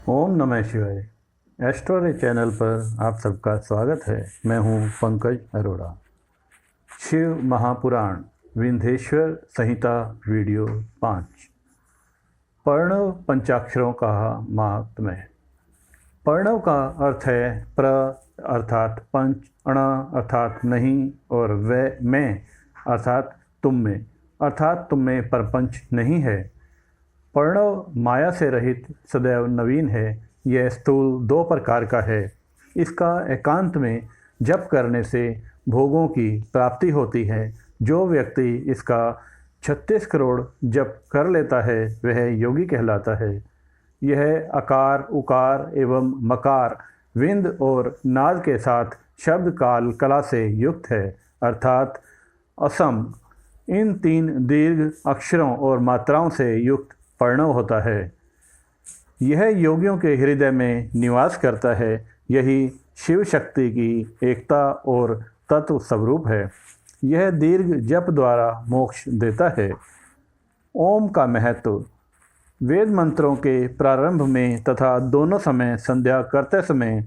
ओम नमः शिवाय। एस्ट्रोरे चैनल पर आप सबका स्वागत है। मैं हूं पंकज अरोड़ा। शिव महापुराण विंध्येश्वर संहिता वीडियो 5। प्रणव पंचाक्षरों का महात्म्य। प्रणव का अर्थ है प्र अर्थात पंच, अण अर्थात नहीं और वै में अर्थात तुम में, अर्थात तुम में परपंच नहीं है। प्रणव माया से रहित सदैव नवीन है। यह स्थूल दो प्रकार का है। इसका एकांत में जप करने से भोगों की प्राप्ति होती है। जो व्यक्ति इसका 36 करोड़ जप कर लेता है वह योगी कहलाता है। यह अकार, उकार एवं मकार, विंद और नाद के साथ शब्द काल कला से युक्त है, अर्थात असम। इन तीन दीर्घ अक्षरों और मात्राओं से युक्त प्रणव होता है। यह योगियों के हृदय में निवास करता है। यही शिव शक्ति की एकता और तत्व स्वरूप है। यह दीर्घ जप द्वारा मोक्ष देता है। ओम का महत्व। वेद मंत्रों के प्रारंभ में तथा दोनों समय संध्या करते समय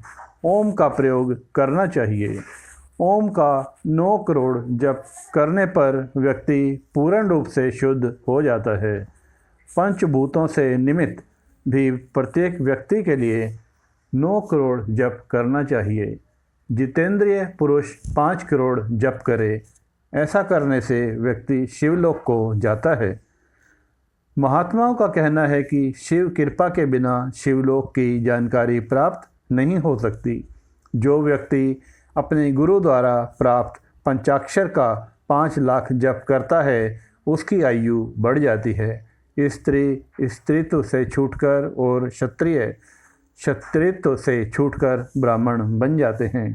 ओम का प्रयोग करना चाहिए। ओम का 9 करोड़ जप करने पर व्यक्ति पूर्ण रूप से शुद्ध हो जाता है। पंचभूतों से निमित्त भी प्रत्येक व्यक्ति के लिए 9 करोड़ जप करना चाहिए। जितेंद्रिय पुरुष 5 करोड़ जप करे। ऐसा करने से व्यक्ति शिवलोक को जाता है। महात्माओं का कहना है कि शिव कृपा के बिना शिवलोक की जानकारी प्राप्त नहीं हो सकती। जो व्यक्ति अपने गुरु द्वारा प्राप्त पंचाक्षर का 5 लाख जप करता है उसकी आयु बढ़ जाती है। स्त्री स्त्रीत्व से छूटकर और क्षत्रिय क्षत्रित्व से छूटकर ब्राह्मण बन जाते हैं।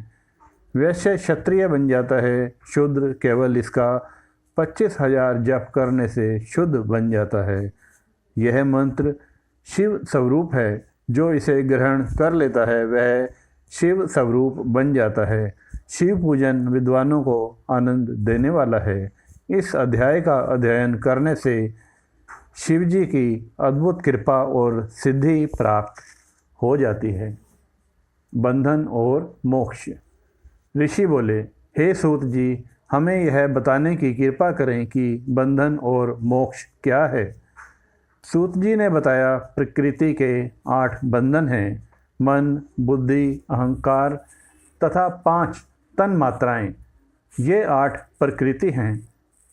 वैश्य क्षत्रिय बन जाता है। शूद्र केवल इसका 25,000 जप करने से शुद्ध बन जाता है। यह मंत्र शिव स्वरूप है। जो इसे ग्रहण कर लेता है वह शिव स्वरूप बन जाता है। शिव पूजन विद्वानों को आनंद देने वाला है। इस अध्याय का अध्ययन करने से शिवजी की अद्भुत कृपा और सिद्धि प्राप्त हो जाती है। बंधन और मोक्ष। ऋषि बोले, हे सूत जी, हमें यह बताने की कृपा करें कि बंधन और मोक्ष क्या है। सूत जी ने बताया, प्रकृति के 8 बंधन हैं। मन, बुद्धि, अहंकार तथा 5 तन मात्राएं। ये 8 प्रकृति हैं।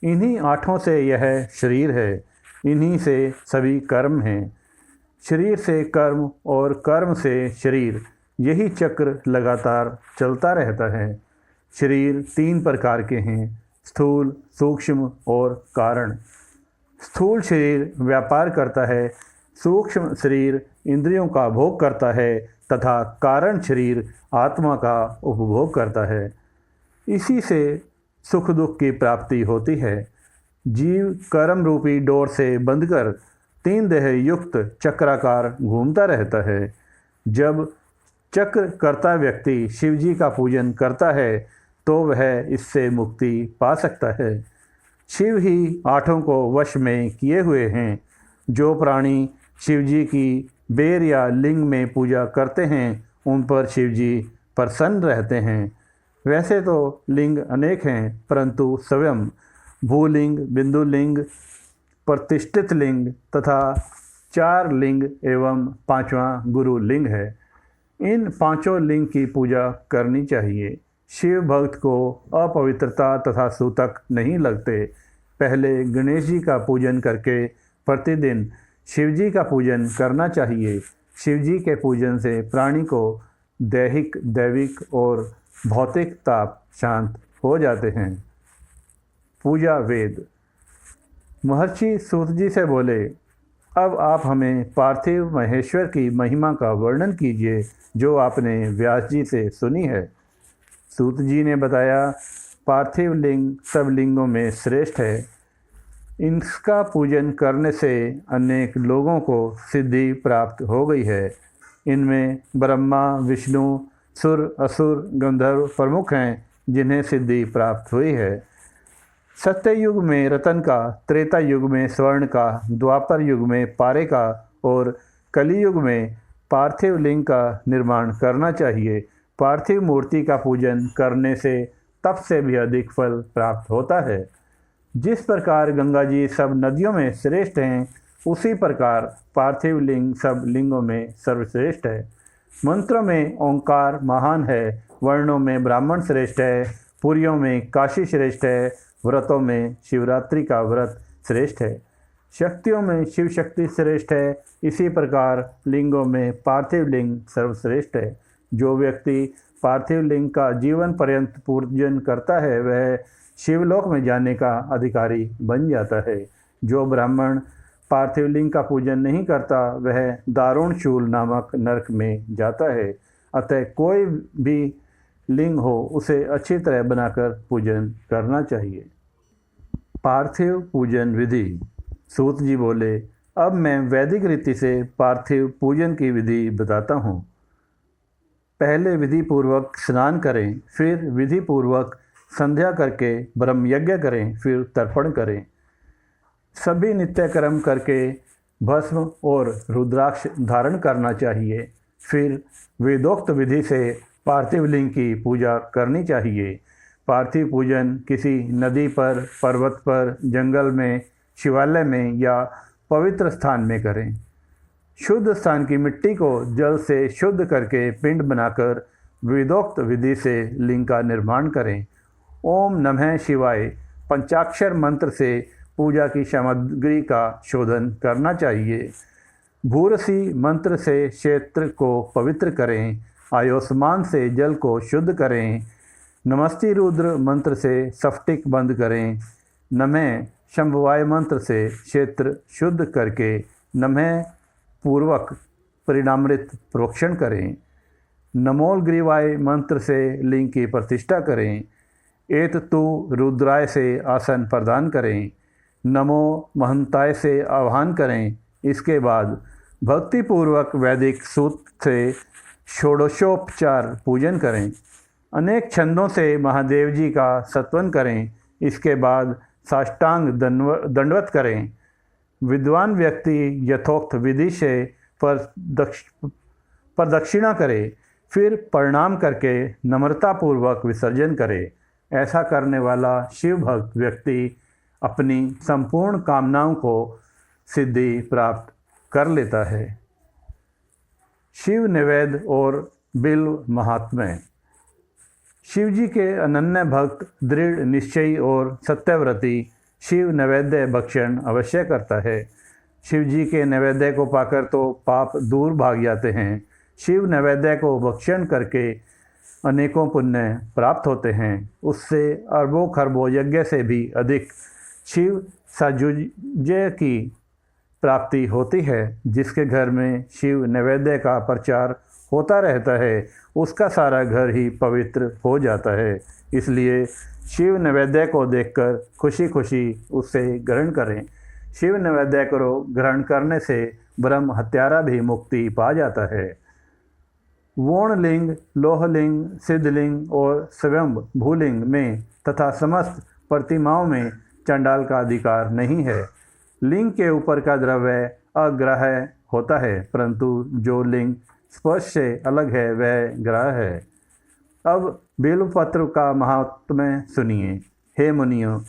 इन्हीं 8 से यह शरीर है। इन्हीं से सभी कर्म हैं। शरीर से कर्म और कर्म से शरीर, यही चक्र लगातार चलता रहता है। शरीर 3 प्रकार के हैं, स्थूल, सूक्ष्म और कारण। स्थूल शरीर व्यापार करता है। सूक्ष्म शरीर इंद्रियों का भोग करता है तथा कारण शरीर आत्मा का उपभोग करता है। इसी से सुख दुख की प्राप्ति होती है। जीव कर्म रूपी डोर से बंधकर 3 देह युक्त चक्राकार घूमता रहता है। जब चक्र करता व्यक्ति शिवजी का पूजन करता है तो वह इससे मुक्ति पा सकता है। शिव ही 8 को वश में किए हुए हैं। जो प्राणी शिवजी की बेर या लिंग में पूजा करते हैं उन पर शिवजी प्रसन्न रहते हैं। वैसे तो लिंग अनेक हैं, परंतु स्वयं भूलिंग, बिंदुलिंग, प्रतिष्ठित लिंग तथा 4 लिंग एवं 5वां गुरु लिंग है। इन 5 लिंग की पूजा करनी चाहिए। शिव भक्त को अपवित्रता तथा सूतक नहीं लगते। पहले गणेश जी का पूजन करके प्रतिदिन शिवजी का पूजन करना चाहिए। शिवजी के पूजन से प्राणी को दैहिक, दैविक और भौतिक ताप शांत हो जाते हैं। पूजा वेद। महर्षि सूत जी से बोले, अब आप हमें पार्थिव महेश्वर की महिमा का वर्णन कीजिए जो आपने व्यास जी से सुनी है। सूत जी ने बताया, पार्थिव लिंग सब लिंगों में श्रेष्ठ है। इनका पूजन करने से अनेक लोगों को सिद्धि प्राप्त हो गई है। इनमें ब्रह्मा, विष्णु, सुर, असुर, गंधर्व प्रमुख हैं जिन्हें सिद्धि प्राप्त हुई है। सत्य युग में रतन का, त्रेता युग में स्वर्ण का, द्वापर युग में पारे का और कलि युग में पार्थिव लिंग का निर्माण करना चाहिए। पार्थिव मूर्ति का पूजन करने से तप से भी अधिक फल प्राप्त होता है। जिस प्रकार गंगा जी सब नदियों में श्रेष्ठ हैं, उसी प्रकार पार्थिव लिंग सब लिंगों में सर्वश्रेष्ठ है। मंत्रों में ओंकार महान है, वर्णों में ब्राह्मण श्रेष्ठ है, पुरियों में काशी श्रेष्ठ है, व्रतों में शिवरात्रि का व्रत श्रेष्ठ है, शक्तियों में शिव शक्ति श्रेष्ठ है। इसी प्रकार लिंगों में पार्थिव लिंग सर्वश्रेष्ठ है। जो व्यक्ति पार्थिव लिंग का जीवन पर्यंत पूजन करता है, वह शिवलोक में जाने का अधिकारी बन जाता है। जो ब्राह्मण पार्थिव लिंग का पूजन नहीं करता, वह दारुण शूल नामक नरक में जाता है। अतः कोई भी लिंग हो, उसे अच्छी तरह बनाकर पूजन करना चाहिए। पार्थिव पूजन विधि। सूत जी बोले, अब मैं वैदिक रीति से पार्थिव पूजन की विधि बताता हूँ। पहले विधि पूर्वक स्नान करें, फिर विधि पूर्वक संध्या करके ब्रह्म यज्ञ करें, फिर तर्पण करें। सभी नित्य कर्म करके भस्म और रुद्राक्ष धारण करना चाहिए। फिर वेदोक्त विधि से पार्थिव लिंग की पूजा करनी चाहिए। पार्थिव पूजन किसी नदी पर, पर्वत पर, जंगल में, शिवालय में या पवित्र स्थान में करें। शुद्ध स्थान की मिट्टी को जल से शुद्ध करके पिंड बनाकर वेदोक्त विधि से लिंग का निर्माण करें। ओम नमः शिवाय पंचाक्षर मंत्र से पूजा की सामग्री का शोधन करना चाहिए। भूरसी मंत्र से क्षेत्र को पवित्र करें। आयोस्मान से जल को शुद्ध करें। नमस्ते रुद्र मंत्र से स्फटिक बंद करें। नमः शंभवाय मंत्र से क्षेत्र शुद्ध करके नमः पूर्वक परिणामृत प्रोक्षण करें। नमोल ग्रीवाय मंत्र से लिंग की प्रतिष्ठा करें। एत तु रुद्राय से आसन प्रदान करें। नमो महंताय से आह्वान करें। इसके बाद भक्तिपूर्वक वैदिक सूत्र से षोडशोपचार पूजन करें। अनेक छंदों से महादेव जी का स्तवन करें। इसके बाद साष्टांग दंडवत करें। विद्वान व्यक्ति यथोक्त विधि से प्रदक्षिणा करे, फिर प्रणाम करके नम्रतापूर्वक विसर्जन करे। ऐसा करने वाला शिव भक्त व्यक्ति अपनी संपूर्ण कामनाओं को सिद्धि प्राप्त कर लेता है। शिव निवेद और बिल्व महात्म्य। शिव जी के अनन्य भक्त, दृढ़ निश्चयी और सत्यव्रती शिव नैवेद्य भक्षण अवश्य करता है। शिव जी के नैवेद्य को पाकर तो पाप दूर भाग जाते हैं। शिव नैवेद्य को भक्षण करके अनेकों पुण्य प्राप्त होते हैं। उससे अरबों खरबों यज्ञ से भी अधिक शिव सायुज्य की प्राप्ति होती है। जिसके घर में शिव नैवेद्य का प्रचार होता रहता है, उसका सारा घर ही पवित्र हो जाता है। इसलिए शिव नैवेद्य को देखकर खुशी खुशी उससे ग्रहण करें। शिव नैवेद्य को ग्रहण करने से ब्रह्म हत्यारा भी मुक्ति पा जाता है। वोणलिंग, लोहलिंग, सिद्धलिंग और स्वयं भूलिंग में तथा समस्त प्रतिमाओं में चंडाल का अधिकार नहीं है। लिंग के ऊपर का द्रव्य अग्राह्य होता है, परंतु जो लिंग स्पर्श से अलग है वह ग्राह्य है। अब बिल्व पत्र का महात्म्य सुनिए। हे मुनियों,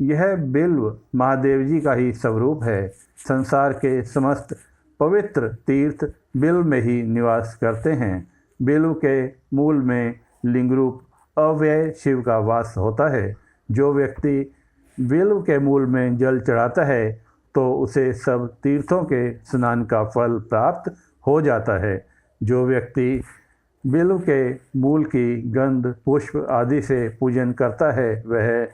यह बिल्व महादेव जी का ही स्वरूप है। संसार के समस्त पवित्र तीर्थ बिल्व में ही निवास करते हैं। बिल्व के मूल में लिंग रूप अव्यय शिव का वास होता है। जो व्यक्ति बिल्व के मूल में जल चढ़ाता है तो उसे सब तीर्थों के स्नान का फल प्राप्त हो जाता है। जो व्यक्ति बिल्व के मूल की गंध, पुष्प आदि से पूजन करता है, वह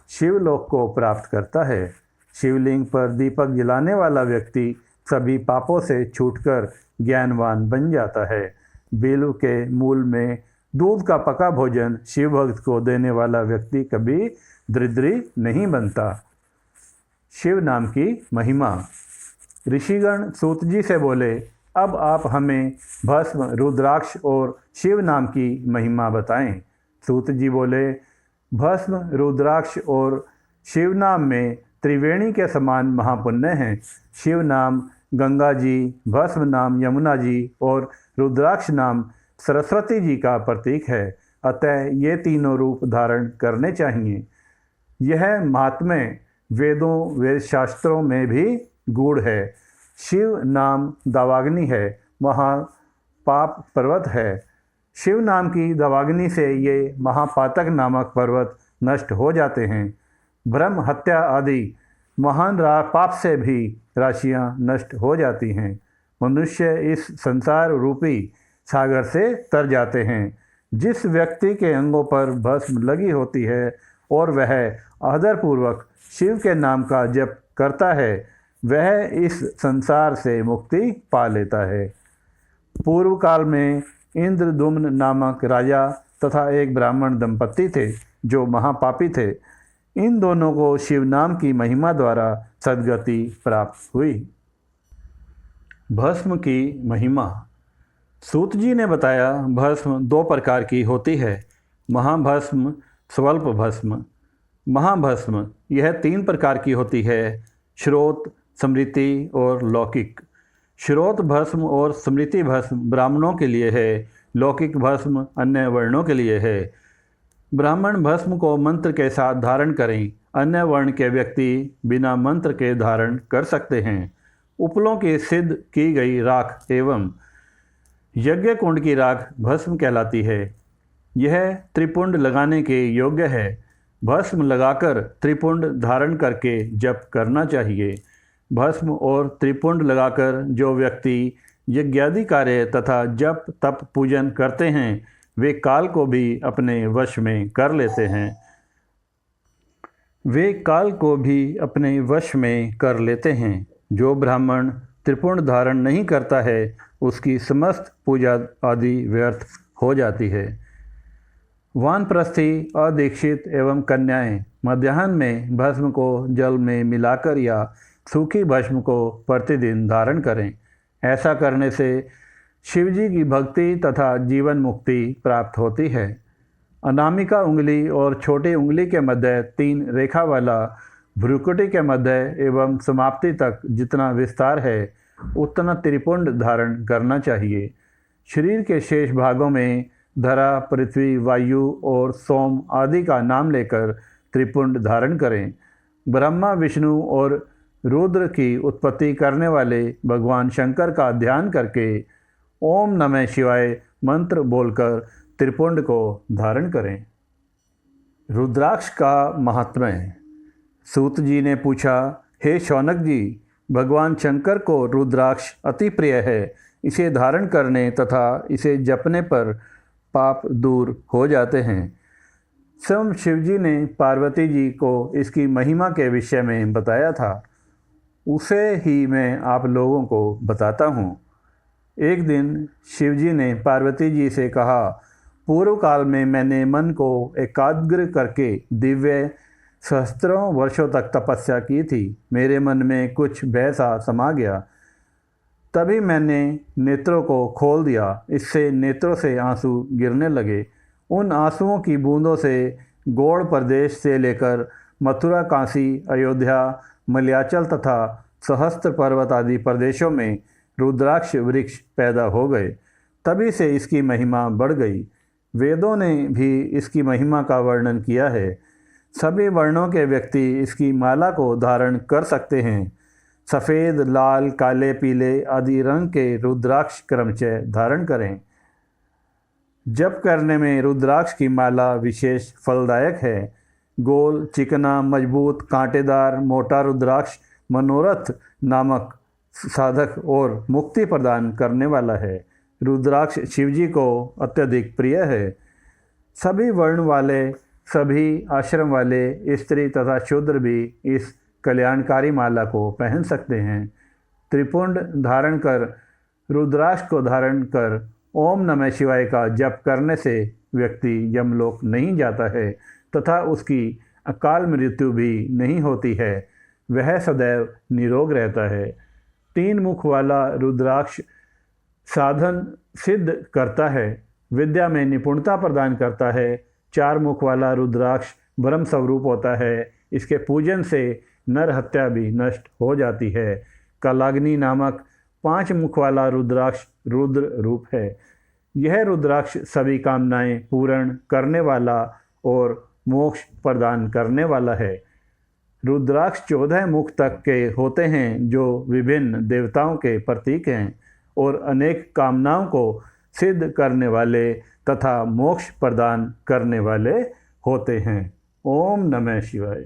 शिवलोक को प्राप्त करता है। शिवलिंग पर दीपक जलाने वाला व्यक्ति सभी पापों से छूटकर ज्ञानवान बन जाता है। बिल्व के मूल में दूध का पका भोजन शिव भक्त को देने वाला व्यक्ति कभी दरिद्री नहीं बनता। शिव नाम की महिमा। ऋषिगण सूत जी से बोले, अब आप हमें भस्म, रुद्राक्ष और शिव नाम की महिमा बताएं। सूत जी बोले, भस्म, रुद्राक्ष और शिव नाम में त्रिवेणी के समान महापुण्य हैं। शिव नाम गंगा जी, भस्म नाम यमुना जी और रुद्राक्ष नाम सरस्वती जी का प्रतीक है। अतः ये तीनों रूप धारण करने चाहिए। यह महात्म्य वेदों वेद शास्त्रों में भी गूढ़ है। शिव नाम दावाग्नि है, महापाप पर्वत है। शिव नाम की दावाग्नि से ये महापातक नामक पर्वत नष्ट हो जाते हैं। ब्रह्म हत्या आदि महान पाप से भी राशियां नष्ट हो जाती हैं। मनुष्य इस संसार रूपी सागर से तर जाते हैं। जिस व्यक्ति के अंगों पर भस्म लगी होती है और वह आदरपूर्वक शिव के नाम का जप करता है, वह इस संसार से मुक्ति पा लेता है। पूर्व काल में इंद्रदुम्न नामक राजा तथा एक ब्राह्मण दंपति थे जो महापापी थे। इन दोनों को शिव नाम की महिमा द्वारा सद्गति प्राप्त हुई। भस्म की महिमा। सूत जी ने बताया, भस्म दो प्रकार की होती है, महाभस्म, स्वल्प भस्म। महाभस्म यह तीन प्रकार की होती है, श्रोत, स्मृति और लौकिक। श्रोत भस्म और स्मृति भस्म ब्राह्मणों के लिए है, लौकिक भस्म अन्य वर्णों के लिए है। ब्राह्मण भस्म को मंत्र के साथ धारण करें, अन्य वर्ण के व्यक्ति बिना मंत्र के धारण कर सकते हैं। उपलों की सिद्ध की गई राख एवं यज्ञ कुंड की राख भस्म कहलाती है। यह त्रिपुंड लगाने के योग्य है। भस्म लगाकर त्रिपुंड धारण करके जप करना चाहिए। भस्म और त्रिपुंड लगाकर जो व्यक्ति यज्ञादि कार्य तथा जप तप पूजन करते हैं, वे काल को भी अपने वश में कर लेते हैं। वे काल को भी अपने वश में कर लेते हैं। जो ब्राह्मण त्रिपुंड धारण नहीं करता है, उसकी समस्त पूजा आदि व्यर्थ हो जाती है। वानप्रस्थी, अदीक्षित एवं कन्याएं मध्याह्न में भस्म को जल में मिलाकर या सूखी भस्म को प्रतिदिन धारण करें। ऐसा करने से शिवजी की भक्ति तथा जीवन मुक्ति प्राप्त होती है। अनामिका उंगली और छोटी उंगली के मध्य 3 रेखा वाला, भ्रुकुटी के मध्य एवं समाप्ति तक जितना विस्तार है, उतना त्रिपुंड धारण करना चाहिए। शरीर के शेष भागों में धरा, पृथ्वी, वायु और सोम आदि का नाम लेकर त्रिपुंड धारण करें। ब्रह्मा, विष्णु और रुद्र की उत्पत्ति करने वाले भगवान शंकर का ध्यान करके ओम नमः शिवाय मंत्र बोलकर त्रिपुंड को धारण करें। रुद्राक्ष का महात्म्य। सूत जी ने पूछा, हे शौनक जी, भगवान शंकर को रुद्राक्ष अति प्रिय है। इसे धारण करने तथा इसे जपने पर पाप दूर हो जाते हैं। स्वयं शिवजी ने पार्वती जी को इसकी महिमा के विषय में बताया था। उसे ही मैं आप लोगों को बताता हूँ। एक दिन शिवजी ने पार्वती जी से कहा, पूर्व काल में मैंने मन को एकाग्र करके दिव्य सहस्त्रों वर्षों तक तपस्या की थी। मेरे मन में कुछ भय सा समा गया। तभी मैंने नेत्रों को खोल दिया। इससे नेत्रों से आंसू गिरने लगे। उन आंसुओं की बूंदों से गौड़ प्रदेश से लेकर मथुरा, काशी, अयोध्या, मलयाचल तथा सहस्त्र पर्वत आदि प्रदेशों में रुद्राक्ष वृक्ष पैदा हो गए। तभी से इसकी महिमा बढ़ गई। वेदों ने भी इसकी महिमा का वर्णन किया है। सभी वर्णों के व्यक्ति इसकी माला को धारण कर सकते हैं। सफ़ेद, लाल, काले, पीले आदि रंग के रुद्राक्ष क्रमशः धारण करें। जप करने में रुद्राक्ष की माला विशेष फलदायक है। गोल, चिकना, मजबूत, कांटेदार, मोटा रुद्राक्ष मनोरथ नामक साधक और मुक्ति प्रदान करने वाला है। रुद्राक्ष शिवजी को अत्यधिक प्रिय है। सभी वर्ण वाले, सभी आश्रम वाले स्त्री तथा शूद्र भी इस कल्याणकारी माला को पहन सकते हैं। त्रिपुंड धारण कर, रुद्राक्ष को धारण कर ओम नमः शिवाय का जप करने से व्यक्ति यमलोक नहीं जाता है तथा उसकी अकाल मृत्यु भी नहीं होती है। वह सदैव निरोग रहता है। 3 मुख वाला रुद्राक्ष साधन सिद्ध करता है, विद्या में निपुणता प्रदान करता है। 4 मुख वाला रुद्राक्ष ब्रह्म स्वरूप होता है। इसके पूजन से नर हत्या भी नष्ट हो जाती है। कालाग्नि नामक 5 मुख वाला रुद्राक्ष रुद्र रूप है। यह रुद्राक्ष सभी कामनाएं पूर्ण करने वाला और मोक्ष प्रदान करने वाला है। रुद्राक्ष 14 मुख तक के होते हैं, जो विभिन्न देवताओं के प्रतीक हैं और अनेक कामनाओं को सिद्ध करने वाले तथा मोक्ष प्रदान करने वाले होते हैं। ओम नमः शिवाय।